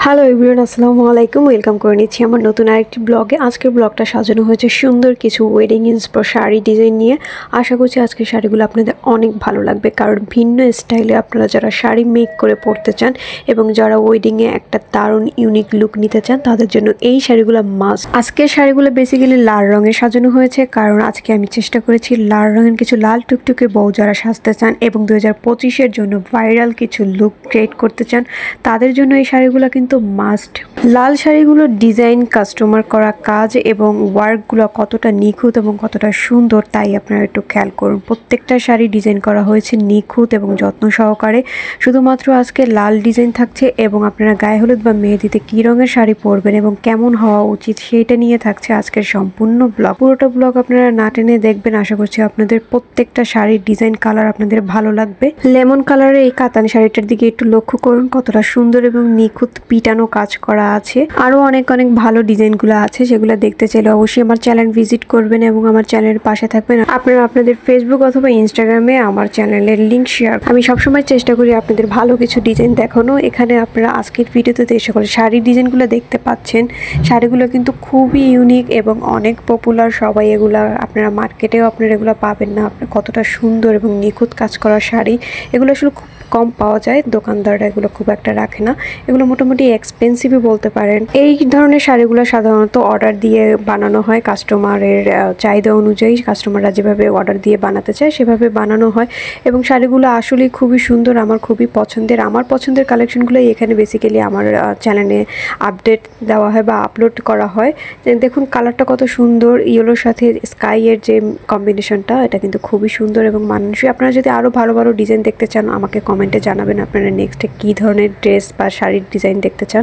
Hello everyone, আসসালামু আলাইকুম। Welcome করে নিচ্ছি আমার নতুন আরেকটি ব্লগে। আজকের ব্লগটা সাজানো হয়েছে সুন্দর কিছু ওয়েডিং ইন্সপায়ার শাড়ি ডিজাইন নিয়ে। আশা করছি আজকের শাড়িগুলো আপনাদের অনেক ভালো লাগবে, কারণ ভিন্ন স্টাইলে আপনারা যারা শাড়ি মেক করে পরতে চান এবং যারা ওয়েডিংয়ে একটা দারুণ ইউনিক লুক নিতে চান তাদের জন্য এই শাড়িগুলো মাস্ট। আজকের শাড়িগুলো বেসিক্যালি লাল রঙে সাজানো হয়েছে, কারণ আজকে আমি চেষ্টা করেছি লাল রঙের কিছু লাল টুকটুকে বউ যারা সাজতে চান এবং 2025-এর জন্য ভাইরাল কিছু লুক ক্রিয়েট করতে চান তাদের জন্য এই শাড়িগুলো কিন্তু মাস্ট। লাল শাড়িগুলোর ডিজাইন, কাস্টমার করা কাজ এবং ওয়ার্কগুলো কতটা নিখুঁত এবং কতটা সুন্দর তাই আপনারা একটু খেয়াল করুন। প্রত্যেকটা শাড়ি ডিজাইন করা হয়েছে নিখুঁত এবং যত্ন সহকারে। শুধুমাত্র আজকে লাল ডিজাইন থাকছে এবং আপনারা গায়ে হলুদ বা মেহেদিতে কী রঙের শাড়ি পরবেন এবং কেমন হওয়া উচিত সেইটা নিয়ে থাকছে আজকের সম্পূর্ণ ব্লগ। পুরোটা ব্লগ আপনারা না টেনে দেখবেন। আশা করছি আপনাদের প্রত্যেকটা শাড়ির ডিজাইন কালার আপনাদের ভালো লাগবে। লেমন কালারের এই কাতান শাড়িটার দিকে একটু লক্ষ্য করুন, কতটা সুন্দর এবং নিখুঁত পিটানো কাজ করা আছে। আরো অনেক অনেক ভালো ডিজাইনগুলো আছে, সেগুলো দেখতে চাইলে অবশ্যই আমার চ্যানেল ভিজিট করবেন এবং আমার চ্যানেলের পাশে থাকবেন। আপনারা আপনাদের ফেসবুক অথবা ইনস্টাগ্রামে আমার চ্যানেলের লিংক শেয়ার। আমি সবসময় চেষ্টা করি আপনাদের ভালো কিছু ডিজাইন দেখানো। এখানে আপনারা আজকের ভিডিওতে যে সকল শাড়ির ডিজাইনগুলো দেখতে পাচ্ছেন, শাড়িগুলো কিন্তু খুবই ইউনিক এবং অনেক পপুলার। সবাই এগুলা আপনারা মার্কেটেও আপনারা এগুলো পাবেন না। আপনার কতটা সুন্দর এবং নিখুঁত কাজ করা শাড়ি, এগুলো আসলে খুব কম পাওয়া যায়। দোকানদাররা এগুলো খুব একটা রাখে না, এগুলো মোটামুটি এক্সপেন্সিভই বলতে পারেন। এই ধরনের শাড়িগুলো সাধারণত অর্ডার দিয়ে বানানো হয়, কাস্টমারের চাহিদা অনুযায়ী কাস্টমাররা যেভাবে অর্ডার দিয়ে বানাতে চায় সেভাবে বানানো হয় এবং শাড়িগুলো আসলেই খুবই সুন্দর, আমার খুবই পছন্দের। আমার পছন্দের কালেকশনগুলোই এখানে বেসিক্যালি আমার চ্যানেলে আপডেট দেওয়া হয় বা আপলোড করা হয়। দেখুন কালারটা কত সুন্দর, ইয়েলোর সাথে স্কাইয়ের যে কম্বিনেশনটা, এটা কিন্তু খুবই সুন্দর এবং মানানসই। আপনারা যদি আরও ভালো ভালো ডিজাইন দেখতে চান আমাকে কমেন্টে জানাবেন আপনারা নেক্সটে কী ধরনের ড্রেস বা শাড়ির ডিজাইন দেখতে চান।